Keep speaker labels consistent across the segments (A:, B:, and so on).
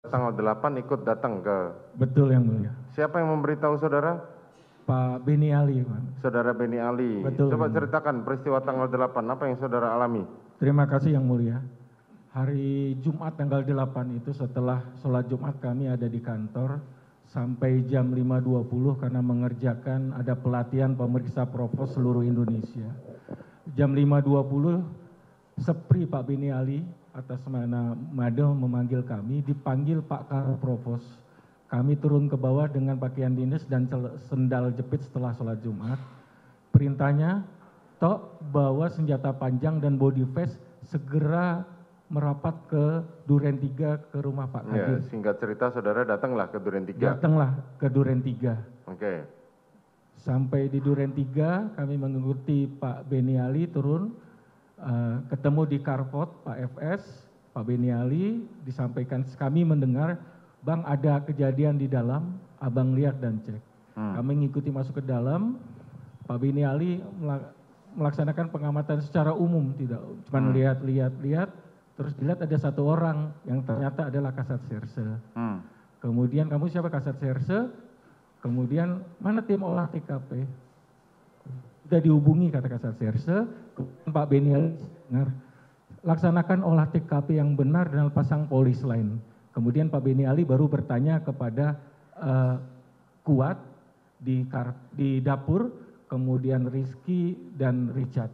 A: tanggal 8 ikut datang ke...
B: Betul yang mulia.
A: Siapa yang memberitahu saudara?
B: Pak Beni Ali, Pak.
A: Saudara Beni Ali.
B: Betul,
A: Coba
B: yang
A: ceritakan peristiwa tanggal 8, apa yang saudara alami?
B: Terima kasih yang mulia. Hari Jumat tanggal 8 itu setelah sholat Jumat kami ada di kantor sampai jam 5.20 karena mengerjakan ada pelatihan pemeriksa provos seluruh Indonesia. Jam 5.20 Sepri Pak Beni Ali atas nama Mado memanggil kami, dipanggil Pak Karo Provos. Kami turun ke bawah dengan pakaian dinas dan sendal jepit setelah sholat Jumat. Perintahnya, Tok bawa senjata panjang dan body vest segera merapat ke Duren 3 ke rumah Pak Kadir.
A: Ya, singkat cerita saudara datanglah ke Duren 3.
B: Datanglah ke Duren 3.
A: Oke.
B: Sampai di Duren 3 kami mengikuti Pak Beni Ali turun, ketemu di Karpot Pak FS, Pak Beni Ali, disampaikan kami mendengar, Bang ada kejadian di dalam, abang lihat dan cek. Kami mengikuti masuk ke dalam, Pak Beni Ali melaksanakan pengamatan secara umum, tidak cuma lihat, terus dilihat ada satu orang yang ternyata adalah Kasat Serse. Kemudian kamu siapa Kasat Serse? Kemudian mana tim olah TKP? Sudah dihubungi kata Kasat Serse, Pak Beni Ali laksanakan olah TKP yang benar dan pasang polis lain. Kemudian Pak Beni Ali baru bertanya kepada Kuat di dapur, kemudian Rizky dan Richard.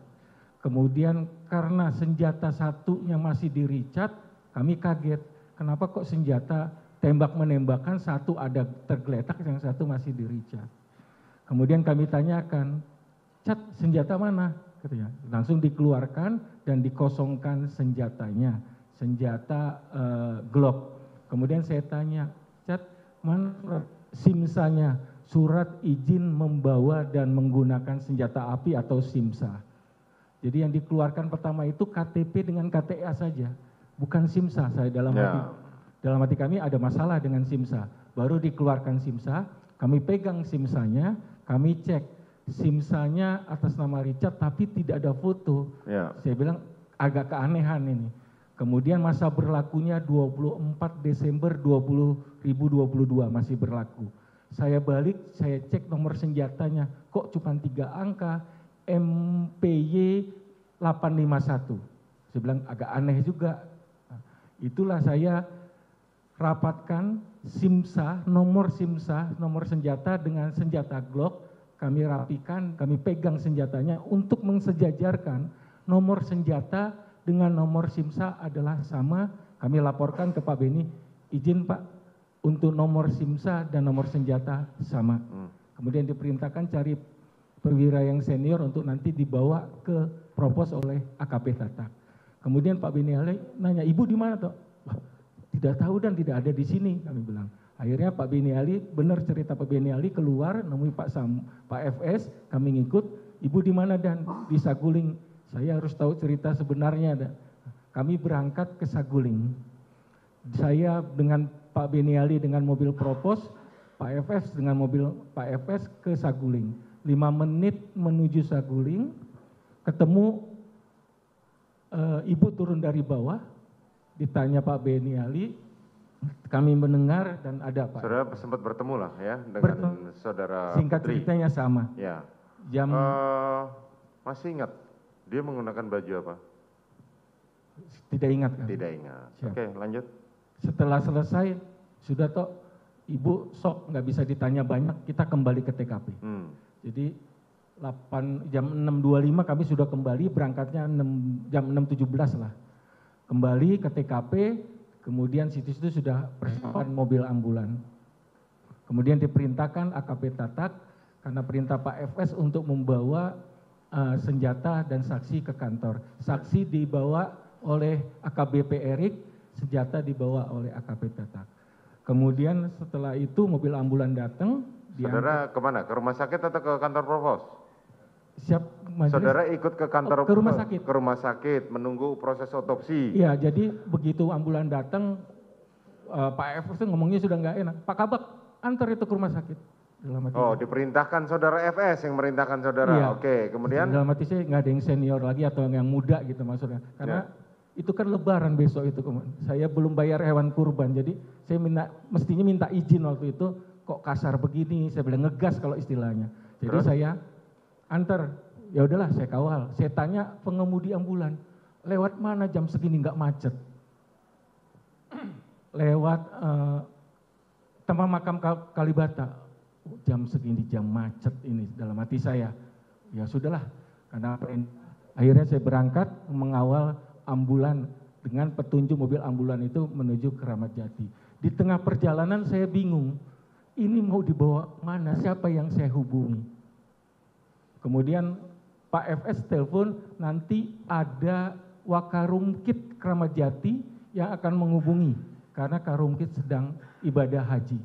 B: Kemudian karena senjata satunya masih di Richard, kami kaget. Kenapa kok senjata tembak-menembakkan satu ada tergeletak, yang satu masih di Richard. Kemudian kami tanyakan, Cat senjata mana? Katanya. Langsung dikeluarkan dan dikosongkan senjatanya, senjata Glock. Kemudian saya tanya, Cat mana simsanya, surat izin membawa dan menggunakan senjata api atau simsa. Jadi yang dikeluarkan pertama itu KTP dengan KTA saja, bukan simsa. Saya dalam hati kami ada masalah dengan simsa. Baru dikeluarkan simsa, kami pegang simsanya, kami cek simsanya atas nama Richard tapi tidak ada foto. Saya bilang agak keanehan ini. Kemudian masa berlakunya 24 Desember 2022 masih berlaku. Saya balik, saya cek nomor senjatanya, kok cuma 3 angka, MPY 851. Saya bilang agak aneh juga. Itulah saya rapatkan simsa, nomor senjata dengan senjata Glock, kami rapikan, kami pegang senjatanya untuk mensejajarkan nomor senjata dengan nomor simsa adalah sama. Kami laporkan ke Pak Beni, izin Pak untuk nomor simsa dan nomor senjata sama. Kemudian diperintahkan cari perwira yang senior untuk nanti dibawa ke propos oleh AKP Tatak. Kemudian Pak Beni Ali nanya, ibu di mana toh? Wah, tidak tahu dan tidak ada di sini, kami bilang. Akhirnya Pak Beni Ali, benar cerita Pak Beni Ali, keluar nemui Pak FS, kami ngikut, ibu di mana dan? Di Saguling. Saya harus tahu cerita sebenarnya. Dan kami berangkat ke Saguling. Saya dengan Pak Beni Ali dengan mobil propos, Pak FS dengan mobil Pak FS ke Saguling. 5 menit menuju Saguling, ketemu ibu turun dari bawah, ditanya Pak Beni Ali, kami mendengar dan ada Pak.
A: Saudara sempat bertemu lah ya dengan saudara
B: Singkat
A: Putri.
B: ceritanya sama.
A: Ya.
B: Jam
A: masih ingat dia menggunakan baju apa?
B: Tidak ingat kan?
A: Tidak ingat.
B: Siap.
A: Oke, lanjut.
B: Setelah selesai, sudah toh ibu sok nggak bisa ditanya banyak, kita kembali ke TKP. Jadi jam 6.25 kami sudah kembali, berangkatnya jam 6.17 lah. Kembali ke TKP, kemudian situ-situ sudah persiapan mobil ambulan. Kemudian diperintahkan AKP Tatak, karena perintah Pak FS untuk membawa senjata dan saksi ke kantor. Saksi dibawa oleh AKBP Erik, senjata dibawa oleh AKP Tatak. Kemudian setelah itu mobil ambulan datang.
A: Saudara kemana? Ke rumah sakit atau ke kantor provos?
B: Siap, majelis.
A: Saudara ikut ke kantor
B: ke rumah sakit.
A: Ke rumah sakit menunggu proses otopsi.
B: Iya, jadi begitu ambulan datang, Pak FS ngomongnya sudah nggak enak. Pak Kabak, antar itu ke rumah sakit.
A: Diperintahkan saudara FS yang merintahkan saudara.
B: Iya.
A: Oke, kemudian?
B: Dalam hati saya nggak ada yang senior lagi atau yang muda gitu maksudnya. Karena Itu kan lebaran besok itu kemarin. Saya belum bayar hewan kurban, jadi saya mestinya minta izin waktu itu, kok kasar begini, saya bilang ngegas kalau istilahnya. Jadi
A: Terus?
B: saya antar, ya udahlah saya kawal. Saya tanya pengemudi ambulan, lewat mana jam segini nggak macet? Lewat tempat makam Kalibata. Jam segini jam macet ini dalam hati saya. Ya sudahlah, karena akhirnya saya berangkat mengawal ambulan dengan petunjuk mobil ambulan itu menuju Keramat Jati. Di tengah perjalanan saya bingung, ini mau dibawa mana, siapa yang saya hubungi. Kemudian Pak FS telepon, nanti ada Wakarumkit Keramat Jati yang akan menghubungi, karena Karumkit sedang ibadah haji.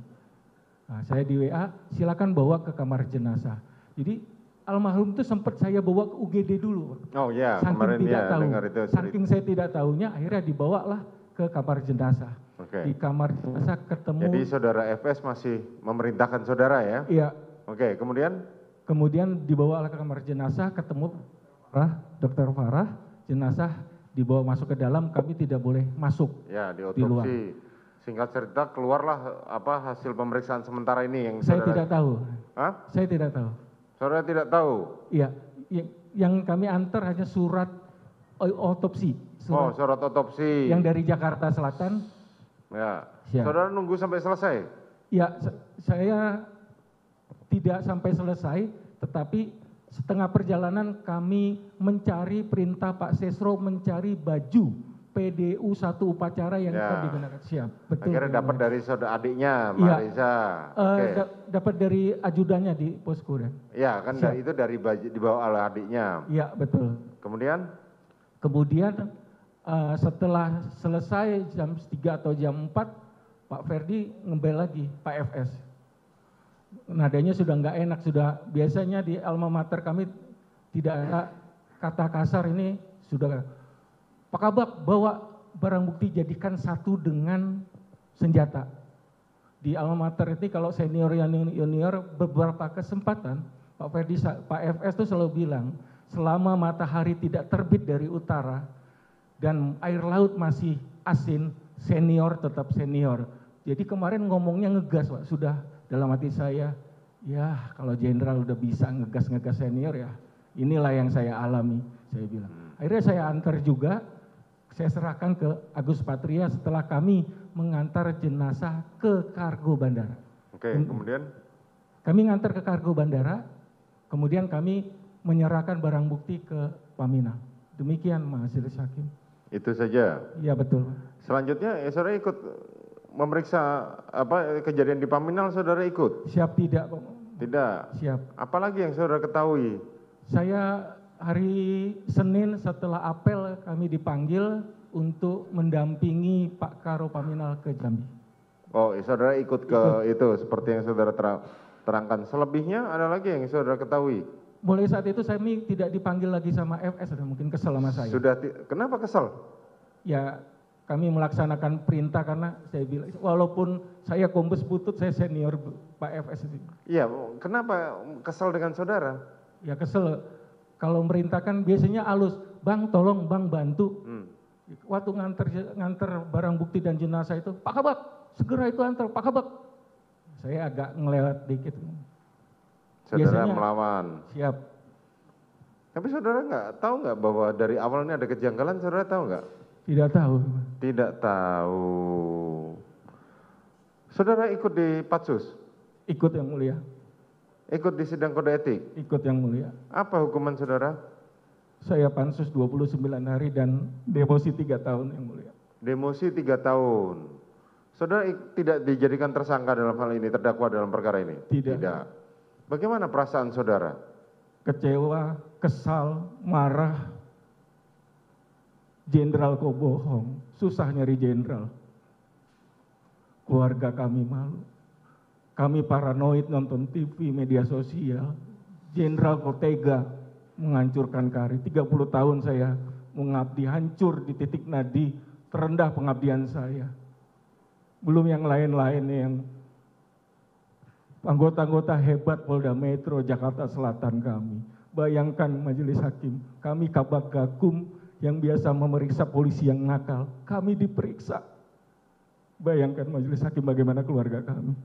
B: Nah, saya di WA, silakan bawa ke kamar jenazah. Jadi almarhum itu sempat saya bawa ke UGD dulu.
A: Oh ya,
B: saking
A: kemarin
B: tidak
A: ya
B: tahu,
A: dengar itu.
B: saking saya tidak tahunya, akhirnya dibawalah ke kamar jenazah.
A: Oke.
B: Di kamar jenazah ketemu.
A: Jadi saudara FS masih memerintahkan saudara ya?
B: Iya.
A: Oke, kemudian?
B: Kemudian dibawalah ke kamar jenazah, ketemu Dokter Farah, jenazah dibawa masuk ke dalam, kami tidak boleh masuk.
A: Ya, di
B: di luar.
A: otopsi. Singkat cerita keluarlah apa hasil pemeriksaan sementara ini yang
B: Saya
A: saudara...
B: tidak tahu.
A: Hah?
B: Saya tidak tahu.
A: Saudara tidak tahu?
B: Iya, yang kami antar hanya surat otopsi.
A: Surat otopsi.
B: Yang dari Jakarta Selatan.
A: Ya.
B: Ya.
A: Saudara nunggu sampai selesai?
B: Ya, saya tidak sampai selesai, tetapi setengah perjalanan kami mencari perintah Pak Sesro mencari baju PDU 1 upacara yang akan digunakan. Siap, betul.
A: Akhirnya dapat dari saudara adiknya,
B: Iya.
A: Marisa.
B: Dapat dari ajudannya di posko.
A: Iya, kan itu dari baju dibawa oleh adiknya.
B: Iya, betul.
A: Kemudian
B: setelah selesai jam 3 atau jam 4, Pak Ferdi ngebel lagi, Pak FS. Nadanya sudah nggak enak, sudah biasanya di alma mater kami tidak ada kata kasar, ini sudah. Pak Kabak bawa barang bukti jadikan satu dengan senjata. Di alma mater ini kalau senior junior beberapa kesempatan Pak Ferdi, Pak FS itu selalu bilang, selama matahari tidak terbit dari utara dan air laut masih asin, senior tetap senior. Jadi kemarin ngomongnya ngegas, Pak. Sudah dalam hati saya, ya kalau jenderal udah bisa ngegas-ngegas senior ya, inilah yang saya alami, saya bilang. Akhirnya saya antar juga, saya serahkan ke Agus Patria setelah kami mengantar jenazah ke kargo bandara.
A: Oke, kemudian?
B: Kami ngantar ke kargo bandara, kemudian kami menyerahkan barang bukti ke Paminal. Demikian Majelis Hakim.
A: Itu saja?
B: Iya betul.
A: Selanjutnya saudara ikut memeriksa kejadian di Paminal, saudara ikut?
B: Siap tidak, Pak.
A: Tidak?
B: Siap.
A: Apalagi yang saudara ketahui?
B: Saya hari Senin setelah apel kami dipanggil untuk mendampingi Pak Karo Paminal ke Jambi. Oh,
A: saudara ikut ke itu seperti yang saudara terangkan. Selebihnya ada lagi yang saudara ketahui?
B: Mulai saat itu saya tidak dipanggil lagi sama FS, dan mungkin kesel sama saya.
A: Kenapa kesel?
B: Ya, kami melaksanakan perintah karena saya bilang, walaupun saya kombes butut, saya senior Pak FS.
A: Iya, kenapa kesel dengan saudara?
B: Ya kesel. Kalau merintahkan biasanya halus, Bang tolong Bang bantu. Waktu nganter barang bukti dan jenazah itu, Pak Kabak segera itu antar, Pak Kabak. Saya agak ngelewat dikit.
A: Saudara
B: Biasanya,
A: melawan.
B: Siap.
A: Tapi saudara tahu nggak bahwa dari awalnya ada kejanggalan, saudara tahu nggak?
B: Tidak tahu.
A: Tidak tahu. Saudara ikut di Patsus?
B: Ikut yang mulia.
A: Ikut di sidang kode etik?
B: Ikut yang mulia.
A: Apa hukuman saudara?
B: Saya pansus 29 hari dan demosi 3 tahun yang mulia.
A: Demosi 3 tahun. Saudara tidak dijadikan tersangka dalam hal ini, terdakwa dalam perkara ini?
B: Tidak.
A: Bagaimana perasaan saudara?
B: Kecewa, kesal, marah. Jenderal kok bohong, susah nyari jenderal. Keluarga kami malu. Kami paranoid nonton TV, media sosial. Jenderal kok tega menghancurkan karir. 30 tahun saya mengabdi, hancur di titik nadi terendah pengabdian saya. Belum yang lain-lain yang anggota-anggota hebat Polda Metro Jakarta Selatan kami. Bayangkan Majelis Hakim, kami Kabak Gakum yang biasa memeriksa polisi yang nakal, kami diperiksa. Bayangkan majelis hakim bagaimana keluarga kami.